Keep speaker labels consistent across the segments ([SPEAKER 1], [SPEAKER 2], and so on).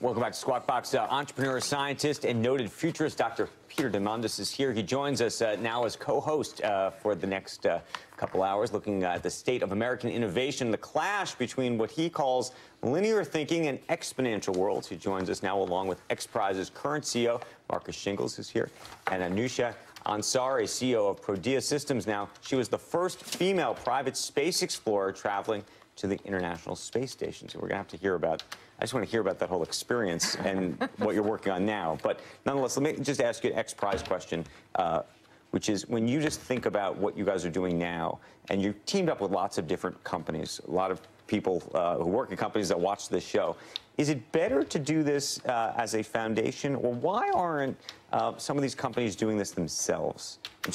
[SPEAKER 1] Welcome back to Squawk Box. Entrepreneur, scientist, and noted futurist Dr. Peter Diamandis is here. He joins us now as co-host for the next couple hours, looking at the state of American innovation, the clash between what he calls linear thinking and exponential worlds. He joins us now along with XPRIZE's current CEO, Shingles, is here, and Anousheh Ansari, CEO of Prodea Systems. Now, she was the first female private space explorer traveling to the International Space Station. So we're going to have to hear about, I just want to hear about that whole experience and what you're working on now. But nonetheless, let me just ask you an XPRIZE question, which is when you just think about what you guys are doing now, and you've teamed up with lots of different companies, a lot of people who work at companies that watch this show, is it better to do this as a foundation, or why aren't some of these companies doing this themselves in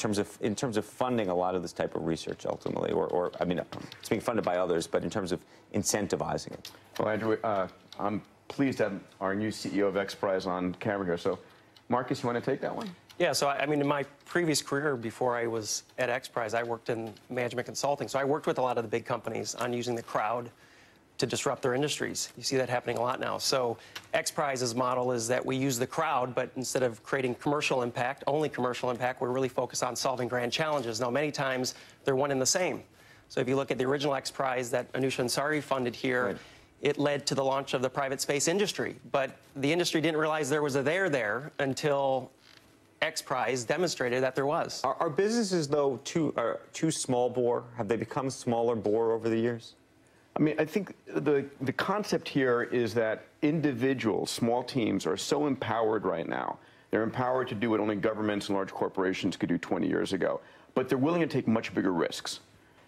[SPEAKER 1] terms of funding a lot of this type of research ultimately, or I mean, it's being funded by others, but in terms of incentivizing it?
[SPEAKER 2] Well, Andrew, I'm pleased to have our new CEO of XPRIZE on camera here. So, Marcus, you want to take that one?
[SPEAKER 3] Yeah, so I mean, in my previous career before I was at XPRIZE, I worked in management consulting. So I worked with a lot of the big companies on using the crowd to disrupt their industries. You see that happening a lot now. So XPRIZE's model is that we use the crowd, but instead of creating commercial impact, only commercial impact, we're really focused on solving grand challenges. Now, many times they're one and the same. So if you look at the original XPRIZE that Anousheh Ansari funded here, right, it led to the launch of the private space industry. But the industry didn't realize there was a there until XPRIZE demonstrated that there was.
[SPEAKER 1] Are businesses, though, too small bore? Have they become smaller bore over the years?
[SPEAKER 2] I mean, I think the concept here is that individuals, small teams, are so empowered right now. They're empowered to do what only governments and large corporations could do 20 years ago. But they're willing to take much bigger risks.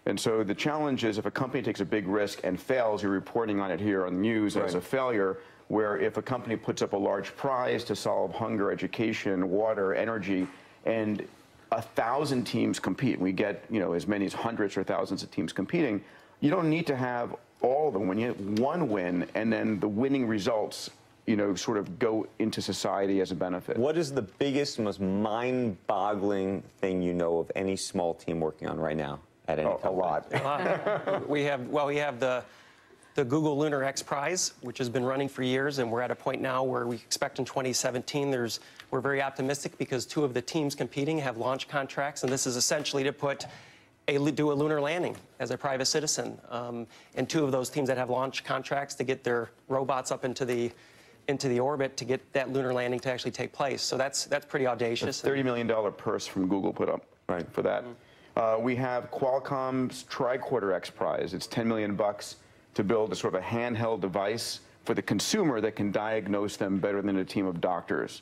[SPEAKER 2] And so the challenge is if a company takes a big risk and fails, you're reporting on it here on the news as a failure, where if a company puts up a large prize to solve hunger, education, water, energy, and 1,000 teams compete, and we get, you know, as many as hundreds or thousands of teams competing, you don't need to have all of them. When you have one win and then the winning results, you know, sort of go into society as a benefit.
[SPEAKER 1] What is the biggest, most mind-boggling thing you know of any small team working on right now at any company?
[SPEAKER 2] A lot.
[SPEAKER 3] We have the Google Lunar XPRIZE, which has been running for years, and we're at a point now where we expect in 2017 we're very optimistic because 2 of the teams competing have launch contracts, and this is essentially to do a lunar landing as a private citizen. And 2 of those teams that have launch contracts to get their robots up into the orbit to get that lunar landing to actually take place. So that's pretty audacious.
[SPEAKER 2] A $30 million purse from Google put up for that. We have Qualcomm's tricorder XPRIZE. It's $10 million to build a sort of a handheld device for the consumer that can diagnose them better than a team of doctors.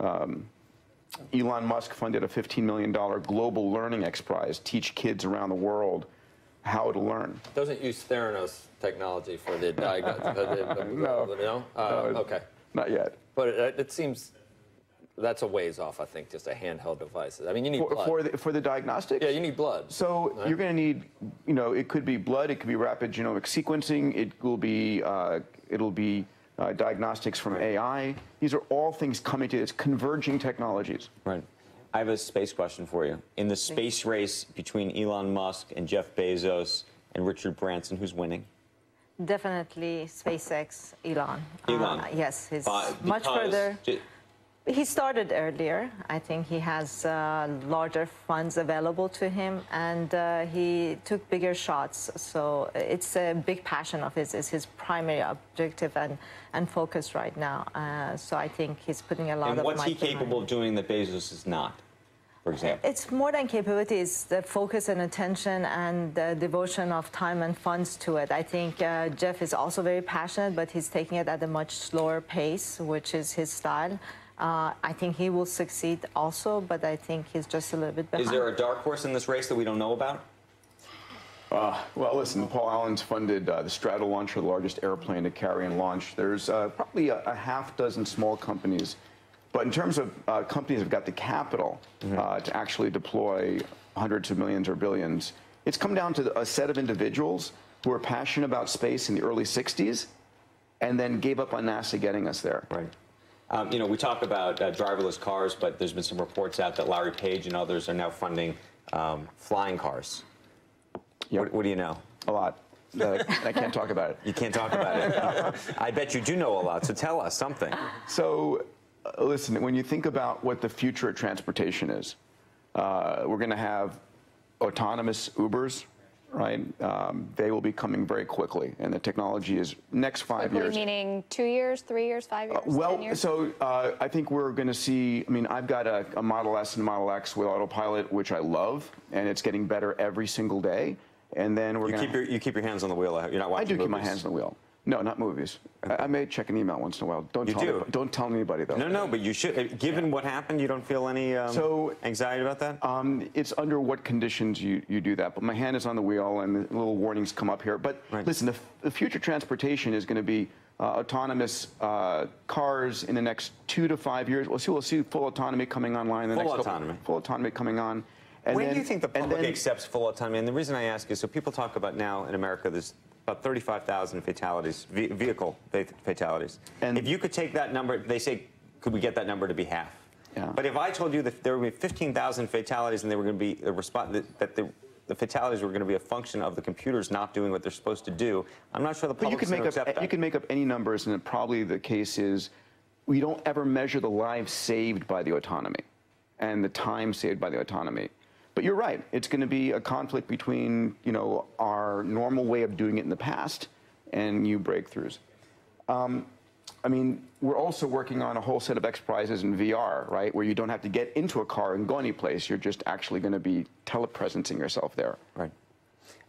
[SPEAKER 2] Elon Musk funded a $15 million global learning XPRIZE, teach kids around the world how to learn.
[SPEAKER 4] Doesn't use Theranos technology for the diagnosis. No? Okay.
[SPEAKER 2] Not yet.
[SPEAKER 4] But it seems that's a ways off, I think, just a handheld device. I mean, you need blood.
[SPEAKER 2] For the diagnostics?
[SPEAKER 4] Yeah, you need blood.
[SPEAKER 2] So you're going to need, you know, it could be blood, it could be rapid genomic sequencing, it'll be diagnostics from AI. These are all things coming to this, converging technologies.
[SPEAKER 1] Right. I have a space question for you. In the space race between Elon Musk and Jeff Bezos and Richard Branson, who's winning?
[SPEAKER 5] Definitely SpaceX, Elon.
[SPEAKER 1] Elon.
[SPEAKER 5] Yes, he's much further. He started earlier. I think he has larger funds available to him, and he took bigger shots. So it's a big passion of his. It's his primary objective and focus right now. So I think he's putting a lot of
[SPEAKER 1] might. And what's he
[SPEAKER 5] behind.
[SPEAKER 1] capable of doing that Bezos is not, for example?
[SPEAKER 5] It's more than capability. It's the focus and attention and the devotion of time and funds to it. I think Jeff is also very passionate, but he's taking it at a much slower pace, which is his style. I think he will succeed also, but I think he's just a little bit behind.
[SPEAKER 1] Is there a dark horse in this race that we don't know about?
[SPEAKER 2] Well, listen, Paul Allen's funded the Strato launcher, the largest airplane to carry and launch. There's probably a half dozen small companies. But in terms of companies that have got the capital to actually deploy hundreds of millions or billions, it's come down to a set of individuals who were passionate about space in the early 60s and then gave up on NASA getting us there.
[SPEAKER 1] Right. You know, we talk about driverless cars, but there's been some reports out that Larry Page and others are now funding flying cars.
[SPEAKER 2] Yep.
[SPEAKER 1] What do you know?
[SPEAKER 2] A lot. I can't talk about it.
[SPEAKER 1] You can't talk about it. I bet you do know a lot, so tell us something.
[SPEAKER 2] So, listen, when you think about what the future of transportation is, we're going to have autonomous Ubers, right? They will be coming very quickly, and the technology is next 5 years.
[SPEAKER 6] Meaning 2 years, 3 years, 5 years, 10 years?
[SPEAKER 2] So I think we're going to see, I mean, I've got a Model S and Model X with autopilot, which I love, and it's getting better every single day. And then we're going to...
[SPEAKER 1] You keep your hands on the wheel. You're not watching
[SPEAKER 2] I do
[SPEAKER 1] movies.
[SPEAKER 2] keep my hands on the wheel. No, not movies. I may check an email once in a while. Don't tell anybody, though.
[SPEAKER 1] No, but you should. Given what happened, you don't feel any anxiety about that?
[SPEAKER 2] It's under what conditions you do that. But my hand is on the wheel, and the little warnings come up here. But listen, the future transportation is going to be autonomous cars in the next 2 to 5 years. We'll see full autonomy coming online.
[SPEAKER 1] Full autonomy.
[SPEAKER 2] Full autonomy coming on. And
[SPEAKER 1] when do you think the public accepts full autonomy? And the reason I ask is so people talk about now in America, there's about 35,000 fatalities, vehicle fatalities. And if you could take that number, they say, could we get that number to be half?
[SPEAKER 2] Yeah.
[SPEAKER 1] But if I told you that there would be 15,000 fatalities and they were going to be that the fatalities were going to be a function of the computers not doing what they're supposed to do, I'm not sure the public's going to accept that.
[SPEAKER 2] You can make up any numbers, and probably the case is we don't ever measure the lives saved by the autonomy and the time saved by the autonomy. But you're right. It's going to be a conflict between, our normal way of doing it in the past and new breakthroughs. I mean, we're also working on a whole set of XPRIZes in VR, right, where you don't have to get into a car and go anyplace. You're just actually going to be telepresencing yourself there.
[SPEAKER 1] Right.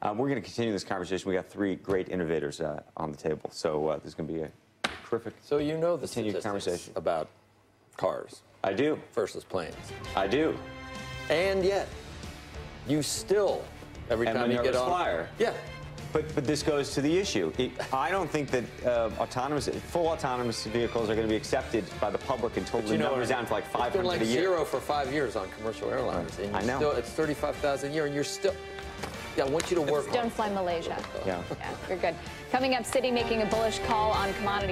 [SPEAKER 1] We're going to continue this conversation. We got 3 great innovators on the table, so there's going to be a terrific.
[SPEAKER 4] So you know the
[SPEAKER 1] continued conversation
[SPEAKER 4] about cars.
[SPEAKER 1] I do.
[SPEAKER 4] Versus planes.
[SPEAKER 1] I do.
[SPEAKER 4] And yet, you still, every time you get on...
[SPEAKER 1] flyer.
[SPEAKER 4] Yeah.
[SPEAKER 1] But this goes to the issue. I don't think that full autonomous vehicles are going to be accepted by the public until the number's down to like 500
[SPEAKER 4] it's been like
[SPEAKER 1] a year.
[SPEAKER 4] 0 for 5 years on commercial airliners. And
[SPEAKER 1] I know.
[SPEAKER 4] Still, it's 35,000 a year, and you're still... Yeah, I want you to work
[SPEAKER 6] Don't fly Malaysia.
[SPEAKER 1] Yeah.
[SPEAKER 6] You're good. Coming up, Citi making a bullish call on commodities.